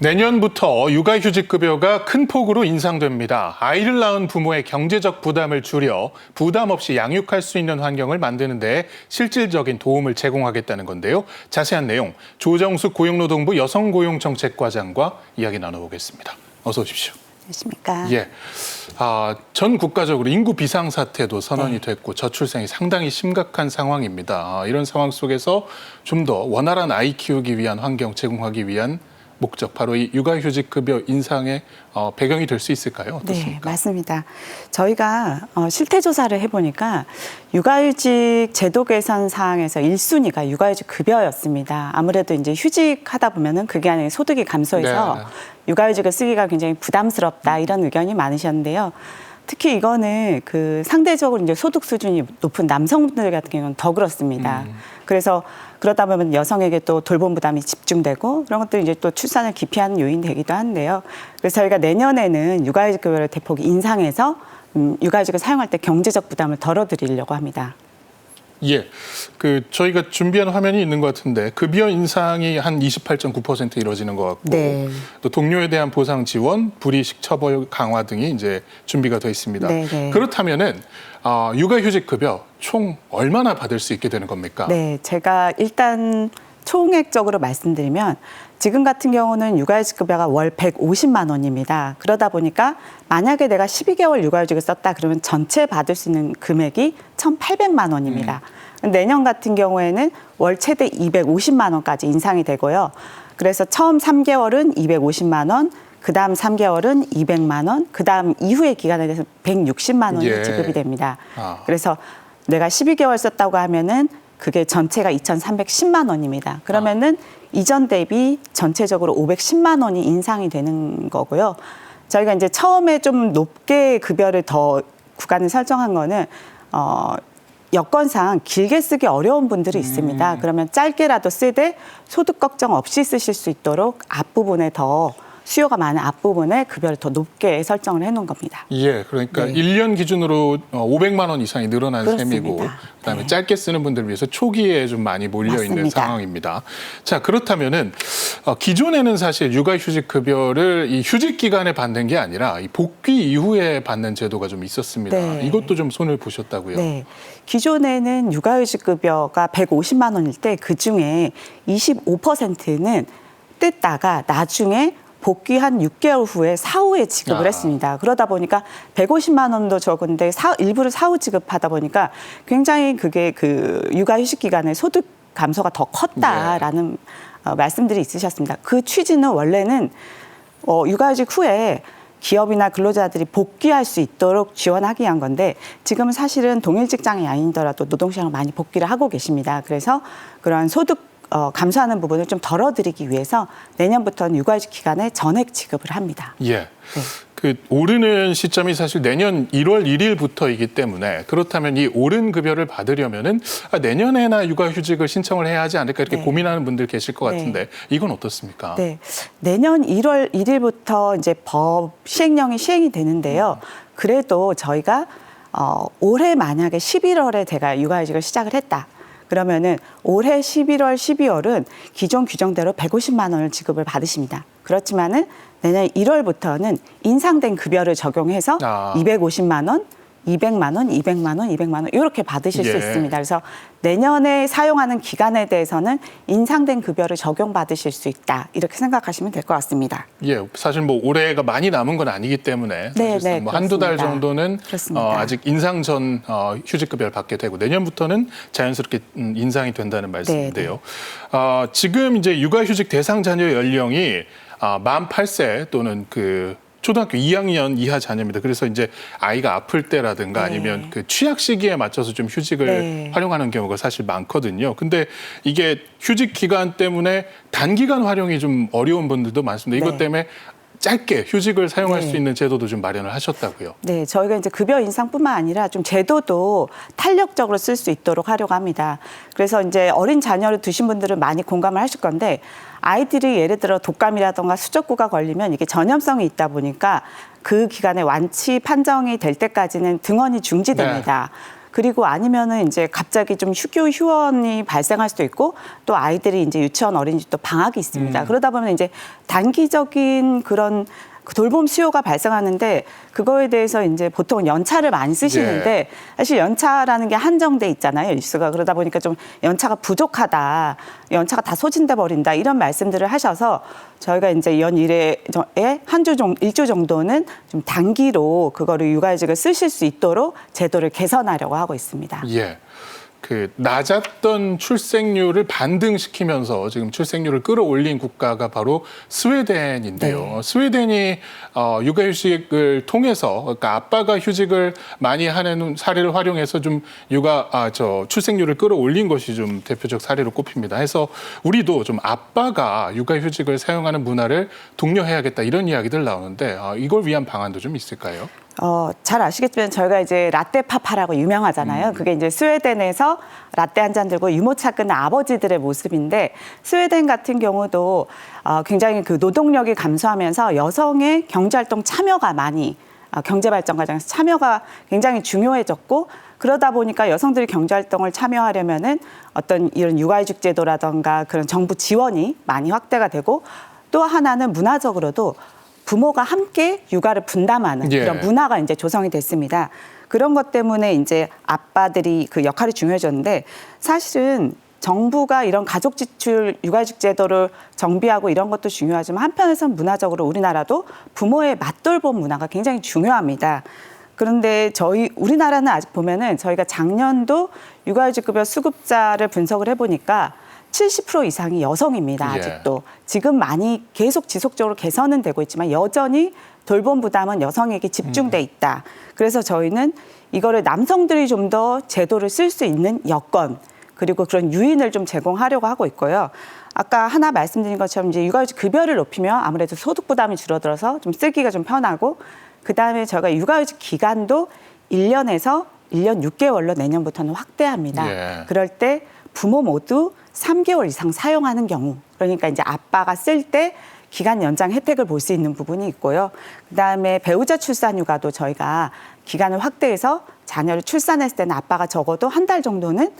내년부터 육아휴직급여가 큰 폭으로 인상됩니다. 아이를 낳은 부모의 경제적 부담을 줄여 부담 없이 양육할 수 있는 환경을 만드는 데 실질적인 도움을 제공하겠다는 건데요. 자세한 내용 조정숙 고용노동부 여성고용정책과장과 이야기 나눠보겠습니다. 어서 오십시오. 안녕하십니까. 예, 전 국가적으로 인구 비상사태도 선언이 됐고 저출생이 상당히 심각한 상황입니다. 이런 상황 속에서 좀 더 원활한 아이 키우기 위한 환경 제공하기 위한 목적, 바로 이 육아휴직급여 인상의 배경이 될 수 있을까요? 어떻습니까? 네, 맞습니다. 저희가 실태조사를 해보니까 육아휴직 제도 개선 사항에서 1순위가 육아휴직 급여였습니다. 아무래도 이제 휴직하다 보면은 그게 아니라 소득이 감소해서 네. 육아휴직을 쓰기가 굉장히 부담스럽다 이런 의견이 많으셨는데요. 특히 이거는 상대적으로 이제 소득 수준이 높은 남성분들 같은 경우는 더 그렇습니다. 그래서 그러다 보면 여성에게 또 돌봄 부담이 집중되고 그런 것들이 이제 또 출산을 기피하는 요인이 되기도 한데요. 그래서 저희가 내년에는 육아휴직 급여를 대폭 인상해서 육아휴직을 사용할 때 경제적 부담을 덜어드리려고 합니다. 예, 저희가 준비한 화면이 있는 것 같은데 급여 인상이 한 28.9% 이루어지는 것 같고, 네. 또 동료에 대한 보상 지원, 불이식 처벌 강화 등이 이제 준비가 돼 있습니다. 네, 네. 그렇다면은 육아휴직 급여 총 얼마나 받을 수 있게 되는 겁니까? 네, 제가 일단 총액적으로 말씀드리면 지금 같은 경우는 육아휴직 급여가 월 150만 원입니다. 그러다 보니까 만약에 내가 12개월 육아휴직을 썼다 그러면 전체 받을 수 있는 금액이 1,800만 원입니다. 내년 같은 경우에는 월 최대 250만 원까지 인상이 되고요. 그래서 처음 3개월은 250만 원, 그다음 3개월은 200만 원, 그다음 이후의 기간에 대해서 160만 원이 예. 지급이 됩니다. 그래서 내가 12개월 썼다고 하면은 그게 전체가 2,310만 원입니다. 그러면은 이전 대비 전체적으로 510만 원이 인상이 되는 거고요. 저희가 이제 처음에 좀 높게 급여를 더 구간을 설정한 거는 여건상 길게 쓰기 어려운 분들이 있습니다. 그러면 짧게라도 쓰되 소득 걱정 없이 쓰실 수 있도록 앞부분에 더 수요가 많은 앞부분에 급여를 더 높게 설정을 해놓은 겁니다. 예, 그러니까 네. 1년 기준으로 500만 원 이상이 늘어난 그렇습니다. 셈이고, 그다음에 네. 짧게 쓰는 분들을 위해서 초기에 좀 많이 몰려 있는 맞습니다. 상황입니다. 자, 그렇다면은 기존에는 사실 육아휴직 급여를 이 휴직 기간에 받는 게 아니라 이 복귀 이후에 받는 제도가 좀 있었습니다. 네. 이것도 좀 손을 보셨다고요? 네. 기존에는 육아휴직 급여가 150만 원일 때 그중에 25%는 뜯다가 나중에 복귀한 6개월 후에 사후에 지급을 했습니다. 그러다 보니까 150만 원도 적은데 일부를 사후 지급하다 보니까 굉장히 그게 육아휴직 기간에 소득 감소가 더 컸다라는 말씀들이 있으셨습니다. 그 취지는 원래는 육아휴직 후에 기업이나 근로자들이 복귀할 수 있도록 지원하기 위한 건데 지금은 사실은 동일 직장이 아니더라도 노동시장을 많이 복귀를 하고 계십니다. 그래서 그러한 소득 감소하는 부분을 좀 덜어드리기 위해서 내년부터는 육아휴직 기간에 전액 지급을 합니다. 예. 오르는 시점이 사실 내년 1월 1일부터이기 때문에 그렇다면 이 오른 급여를 받으려면은 내년에나 육아휴직을 신청을 해야 하지 않을까 이렇게 네. 고민하는 분들 계실 것 같은데 이건 어떻습니까? 네. 내년 1월 1일부터 이제 법 시행령이 시행이 되는데요. 그래도 저희가 올해 만약에 11월에 제가 육아휴직을 시작을 했다. 그러면은 올해 11월, 12월은 기존 규정대로 150만 원을 지급을 받으십니다. 그렇지만은 내년 1월부터는 인상된 급여를 적용해서 250만 원, 200만 원, 200만 원, 200만 원 이렇게 받으실 수 있습니다. 그래서 내년에 사용하는 기간에 대해서는 인상된 급여를 적용받으실 수 있다. 이렇게 생각하시면 될 것 같습니다. 예, 사실 뭐 올해가 많이 남은 건 아니기 때문에 사실상 뭐 한두 달 정도는 아직 인상 전 휴직급여를 받게 되고 내년부터는 자연스럽게 인상이 된다는 말씀인데요. 지금 이제 육아휴직 대상 자녀 연령이 만 8세 또는 초등학교 2학년 이하 자녀입니다. 그래서 이제 아이가 아플 때라든가 아니면 취약 시기에 맞춰서 좀 휴직을 활용하는 경우가 사실 많거든요. 근데 이게 휴직 기간 때문에 단기간 활용이 좀 어려운 분들도 많습니다. 이것 때문에 짧게 휴직을 사용할 수 있는 제도도 좀 마련을 하셨다고요. 네, 저희가 이제 급여 인상뿐만 아니라 좀 제도도 탄력적으로 쓸 수 있도록 하려고 합니다. 그래서 이제 어린 자녀를 두신 분들은 많이 공감을 하실 건데 아이들이 예를 들어 독감이라든가 수족구가 걸리면 이게 전염성이 있다 보니까 그 기간에 완치 판정이 될 때까지는 등원이 중지됩니다. 그리고 아니면은 이제 갑자기 좀 휴교 휴원이 발생할 수도 있고 또 아이들이 이제 유치원 어린이집도 방학이 있습니다. 그러다 보면 이제 단기적인 그런 돌봄 수요가 발생하는데 그거에 대해서 이제 보통 연차를 많이 쓰시는데 사실 연차라는 게 한정돼 있잖아요, 일수가. 그러다 보니까 좀 연차가 부족하다, 연차가 다 소진돼 버린다 이런 말씀들을 하셔서 저희가 이제 연 1회에 일주 정도는 좀 단기로 그거를 육아휴직을 쓰실 수 있도록 제도를 개선하려고 하고 있습니다. 예. 그 낮았던 출생률을 반등시키면서 지금 출생률을 끌어올린 국가가 바로 스웨덴인데요. 네. 스웨덴이 육아휴직을 통해서, 그러니까 아빠가 휴직을 많이 하는 사례를 활용해서 좀 출생률을 끌어올린 것이 좀 대표적 사례로 꼽힙니다. 해서 우리도 좀 아빠가 육아휴직을 사용하는 문화를 독려해야겠다 이런 이야기들 나오는데 이걸 위한 방안도 좀 있을까요? 잘 아시겠지만 저희가 이제 라떼 파파라고 유명하잖아요. 그게 이제 스웨덴에서 라떼 한 잔 들고 유모차 끊는 아버지들의 모습인데 스웨덴 같은 경우도 굉장히 그 노동력이 감소하면서 여성의 경제활동 참여가 많이 경제발전 과정에서 참여가 굉장히 중요해졌고 그러다 보니까 여성들이 경제활동을 참여하려면은 어떤 이런 육아휴직 제도라던가 그런 정부 지원이 많이 확대가 되고 또 하나는 문화적으로도 부모가 함께 육아를 분담하는 그런 문화가 이제 조성이 됐습니다. 그런 것 때문에 이제 아빠들이 그 역할이 중요해졌는데 사실은 정부가 이런 가족 지출 육아휴직 제도를 정비하고 이런 것도 중요하지만 한편에서는 문화적으로 우리나라도 부모의 맞돌봄 문화가 굉장히 중요합니다. 그런데 우리나라는 아직 보면은 저희가 작년도 육아휴직급여 수급자를 분석을 해보니까 70% 이상이 여성입니다. 아직도. 지금 많이 계속 지속적으로 개선은 되고 있지만 여전히 돌봄 부담은 여성에게 집중돼 있다. 그래서 저희는 이거를 남성들이 좀 더 제도를 쓸 수 있는 여건 그리고 그런 유인을 좀 제공하려고 하고 있고요. 아까 하나 말씀드린 것처럼 이제 육아휴직 급여를 높이면 아무래도 소득 부담이 줄어들어서 좀 쓰기가 좀 편하고 그다음에 저희가 육아휴직 기간도 1년에서 1년 6개월로 내년부터는 확대합니다. 그럴 때 부모 모두 3개월 이상 사용하는 경우, 그러니까 이제 아빠가 쓸 때 기간 연장 혜택을 볼 수 있는 부분이 있고요. 그다음에 배우자 출산 휴가도 저희가 기간을 확대해서 자녀를 출산했을 때는 아빠가 적어도 한 달 정도는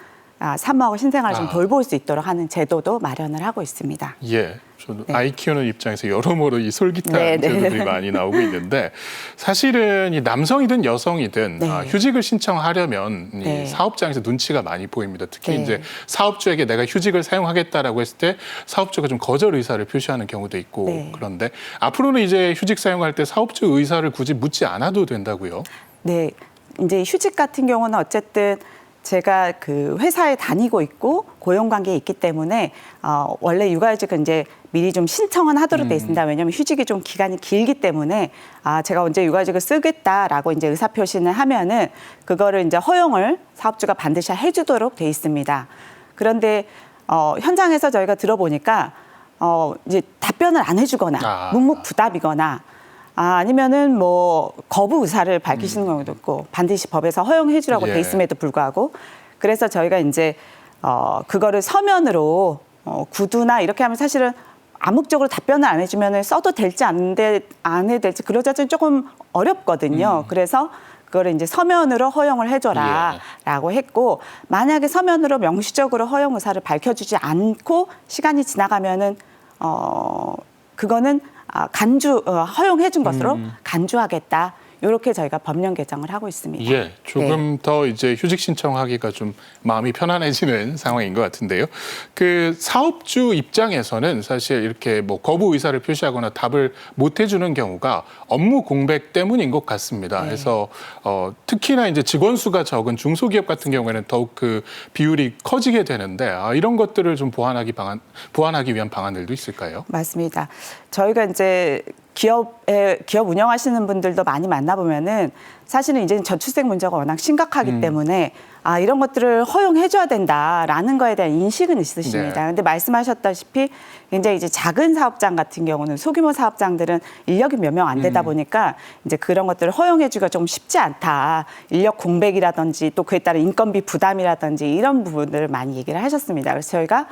산모하고 신생아를 좀 돌볼 수 있도록 하는 제도도 마련을 하고 있습니다. 예. 저는 아이 키우는 입장에서 여러모로 이 솔깃한 제도들이 많이 나오고 있는데 사실은 이 남성이든 여성이든 휴직을 신청하려면 이 사업장에서 눈치가 많이 보입니다. 특히 이제 사업주에게 내가 휴직을 사용하겠다라고 했을 때 사업주가 좀 거절 의사를 표시하는 경우도 있고 그런데 앞으로는 이제 휴직 사용할 때 사업주 의사를 굳이 묻지 않아도 된다고요? 네. 이제 휴직 같은 경우는 어쨌든 제가 그 회사에 다니고 있고 고용관계에 있기 때문에 원래 육아휴직은 이제 미리 좀 신청은 하도록 돼 있습니다. 왜냐하면 휴직이 좀 기간이 길기 때문에 제가 언제 육아휴직을 쓰겠다라고 이제 의사표시를 하면은 그거를 이제 허용을 사업주가 반드시 해주도록 돼 있습니다. 그런데 현장에서 저희가 들어보니까 이제 답변을 안 해주거나 묵묵부답이거나 아니면은 뭐 거부 의사를 밝히시는 경우도 있고 반드시 법에서 허용해주라고 돼 있음에도 불구하고 그래서 저희가 이제 그거를 서면으로 구두나 이렇게 하면 사실은 암묵적으로 답변을 안 해주면 써도 될지 안 해도 될지 그러자니 조금 어렵거든요. 그래서 그거를 이제 서면으로 허용을 해줘라라고 했고 만약에 서면으로 명시적으로 허용 의사를 밝혀주지 않고 시간이 지나가면은 그거는 허용해 준 것으로 간주하겠다. 이렇게 저희가 법령 개정을 하고 있습니다. 예, 조금 더 이제 휴직 신청하기가 좀 마음이 편안해지는 상황인 것 같은데요. 그 사업주 입장에서는 사실 이렇게 뭐 거부 의사를 표시하거나 답을 못 해주는 경우가 업무 공백 때문인 것 같습니다. 그래서 특히나 이제 직원 수가 적은 중소기업 같은 경우에는 더욱 그 비율이 커지게 되는데 이런 것들을 좀 보완하기 위한 방안들도 있을까요? 맞습니다. 저희가 이제 기업 운영하시는 분들도 많이 만나보면은 사실은 이제 저출생 문제가 워낙 심각하기 때문에 이런 것들을 허용해줘야 된다라는 거에 대한 인식은 있으십니다. 그런데 말씀하셨다시피 굉장히 이제 작은 사업장 같은 경우는 소규모 사업장들은 인력이 몇 명 안 되다 보니까 이제 그런 것들을 허용해주기가 좀 쉽지 않다. 인력 공백이라든지 또 그에 따른 인건비 부담이라든지 이런 부분들을 많이 얘기를 하셨습니다. 그래서 저희가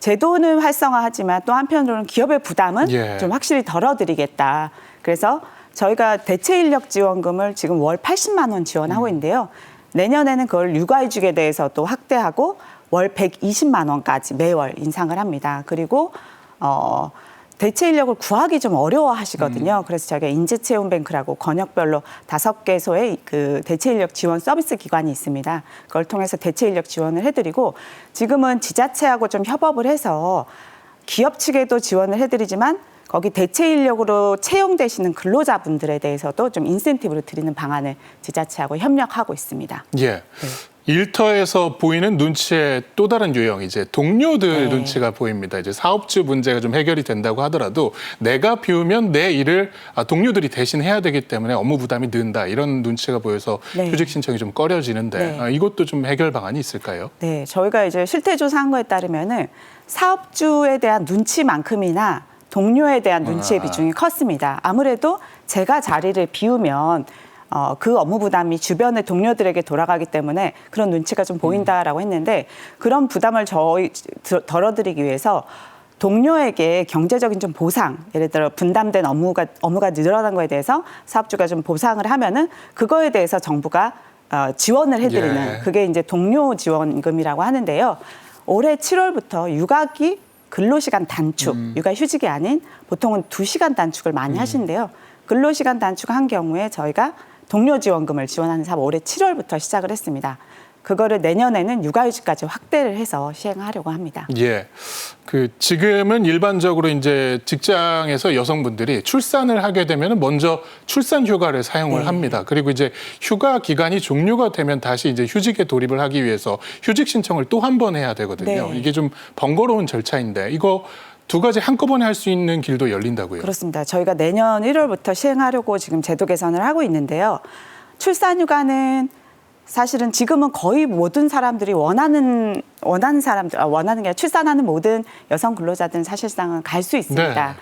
제도는 활성화하지만 또 한편으로는 기업의 부담은 좀 확실히 덜어드리겠다. 그래서 저희가 대체 인력 지원금을 지금 월 80만 원 지원하고 있는데요. 내년에는 그걸 육아휴직에 대해서도 확대하고 월 120만 원까지 매월 인상을 합니다. 그리고 대체 인력을 구하기 좀 어려워하시거든요. 그래서 저희가 인재채용뱅크라고 권역별로 5개소의 그 대체 인력 지원 서비스 기관이 있습니다. 그걸 통해서 대체 인력 지원을 해드리고 지금은 지자체하고 좀 협업을 해서 기업 측에도 지원을 해드리지만 거기 대체 인력으로 채용되시는 근로자분들에 대해서도 좀 인센티브를 드리는 방안을 지자체하고 협력하고 있습니다. 예. 네. 일터에서 보이는 눈치의 또 다른 유형, 이제 동료들 눈치가 보입니다. 이제 사업주 문제가 좀 해결이 된다고 하더라도 내가 비우면 내 일을 동료들이 대신 해야 되기 때문에 업무 부담이 는다. 이런 눈치가 보여서 휴직 신청이 좀 꺼려지는데 이것도 좀 해결 방안이 있을까요? 네, 저희가 이제 실태조사한 거에 따르면은 사업주에 대한 눈치만큼이나 동료에 대한 눈치의 비중이 컸습니다. 아무래도 제가 자리를 비우면 그 업무 부담이 주변의 동료들에게 돌아가기 때문에 그런 눈치가 좀 보인다라고 했는데 그런 부담을 덜어드리기 위해서 동료에게 경제적인 좀 보상, 예를 들어 분담된 업무가 늘어난 거에 대해서 사업주가 좀 보상을 하면은 그거에 대해서 정부가 지원을 해드리는 그게 이제 동료 지원금이라고 하는데요. 올해 7월부터 육아기 근로시간 단축, 육아휴직이 아닌 보통은 2시간 단축을 많이 하시는데요. 근로시간 단축한 경우에 저희가 동료 지원금을 지원하는 사업 올해 7월부터 시작을 했습니다. 그거를 내년에는 육아휴직까지 확대를 해서 시행하려고 합니다. 예. 지금은 일반적으로 이제 직장에서 여성분들이 출산을 하게 되면 먼저 출산 휴가를 사용을 합니다. 그리고 이제 휴가 기간이 종료가 되면 다시 이제 휴직에 돌입을 하기 위해서 휴직 신청을 또 한 번 해야 되거든요. 이게 좀 번거로운 절차인데 이거 두 가지 한꺼번에 할 수 있는 길도 열린다고요? 그렇습니다. 저희가 내년 1월부터 시행하려고 지금 제도 개선을 하고 있는데요. 출산휴가는 사실은 지금은 거의 모든 사람들이 원하는 게 아니라 출산하는 모든 여성 근로자들은 사실상은 갈 수 있습니다.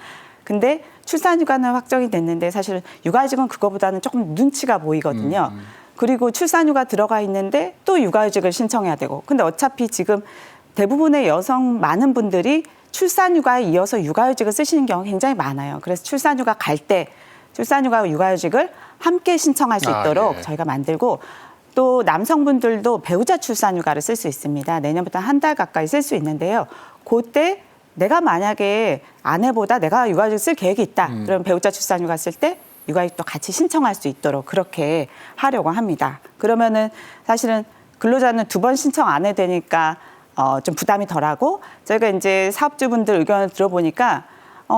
근데 출산휴가는 확정이 됐는데 사실 육아휴직은 그거보다는 조금 눈치가 보이거든요. 그리고 출산휴가 들어가 있는데 또 육아휴직을 신청해야 되고. 근데 어차피 지금 대부분의 많은 분들이 출산휴가에 이어서 육아휴직을 쓰시는 경우가 굉장히 많아요. 그래서 출산휴가 갈 때 출산휴가와 육아휴직을 함께 신청할 수 있도록 저희가 만들고 또 남성분들도 배우자 출산휴가를 쓸 수 있습니다. 내년부터 한 달 가까이 쓸 수 있는데요. 그때 내가 만약에 아내보다 내가 육아휴직 쓸 계획이 있다. 그럼 배우자 출산휴가 쓸 때 육아휴직도 같이 신청할 수 있도록 그렇게 하려고 합니다. 그러면은 사실은 근로자는 2번 신청 안 해도 되니까 좀 부담이 덜하고 저희가 이제 사업주분들 의견을 들어보니까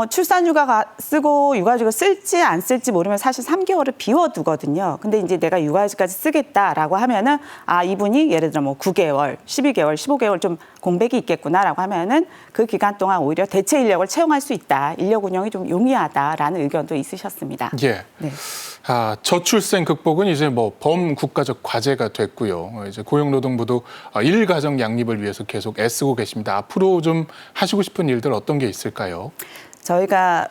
출산휴가 쓰고 육아휴직을 쓸지 안 쓸지 모르면 사실 3개월을 비워두거든요. 근데 이제 내가 육아휴직까지 쓰겠다라고 하면은 이분이 예를 들어 뭐 9개월, 12개월, 15개월 좀 공백이 있겠구나라고 하면은 그 기간 동안 오히려 대체 인력을 채용할 수 있다. 인력 운영이 좀 용이하다라는 의견도 있으셨습니다. 예. 네. 저출생 극복은 이제 뭐 범국가적 과제가 됐고요. 이제 고용노동부도 일가정 양립을 위해서 계속 애쓰고 계십니다. 앞으로 좀 하시고 싶은 일들 어떤 게 있을까요? 저희가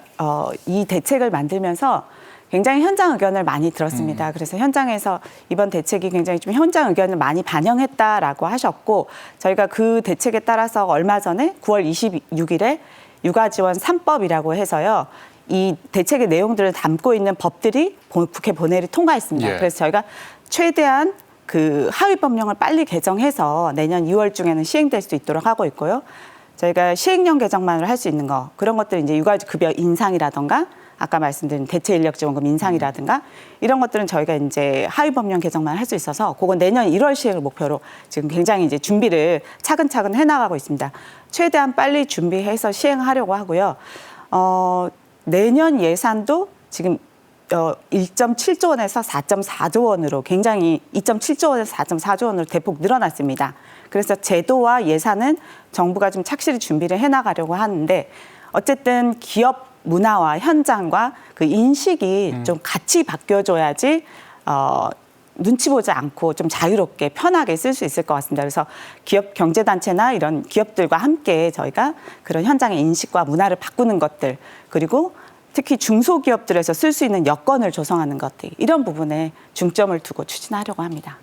이 대책을 만들면서 굉장히 현장 의견을 많이 들었습니다. 그래서 현장에서 이번 대책이 굉장히 좀 현장 의견을 많이 반영했다라고 하셨고 저희가 그 대책에 따라서 얼마 전에 9월 26일에 육아지원 3법이라고 해서요. 이 대책의 내용들을 담고 있는 법들이 국회 본회의를 통과했습니다. 그래서 저희가 최대한 그 하위 법령을 빨리 개정해서 내년 2월 중에는 시행될 수 있도록 하고 있고요. 저희가 시행령 개정만으로 할 수 있는 거 그런 것들 이제 육아휴직 급여 인상이라던가 아까 말씀드린 대체 인력 지원금 인상이라든가 이런 것들은 저희가 이제 하위 법령 개정만 할 수 있어서 그건 내년 1월 시행을 목표로 지금 굉장히 이제 준비를 차근차근 해나가고 있습니다. 최대한 빨리 준비해서 시행하려고 하고요. 내년 예산도 지금 1.7조 원에서 4.4조 원으로 굉장히 2.7조 원에서 4.4조 원으로 대폭 늘어났습니다. 그래서 제도와 예산은 정부가 좀 착실히 준비를 해나가려고 하는데 어쨌든 기업 문화와 현장과 그 인식이 좀 같이 바뀌어줘야지 눈치 보지 않고 좀 자유롭게 편하게 쓸 수 있을 것 같습니다. 그래서 기업 경제단체나 이런 기업들과 함께 저희가 그런 현장의 인식과 문화를 바꾸는 것들 그리고 특히 중소기업들에서 쓸 수 있는 여건을 조성하는 것들 이런 부분에 중점을 두고 추진하려고 합니다.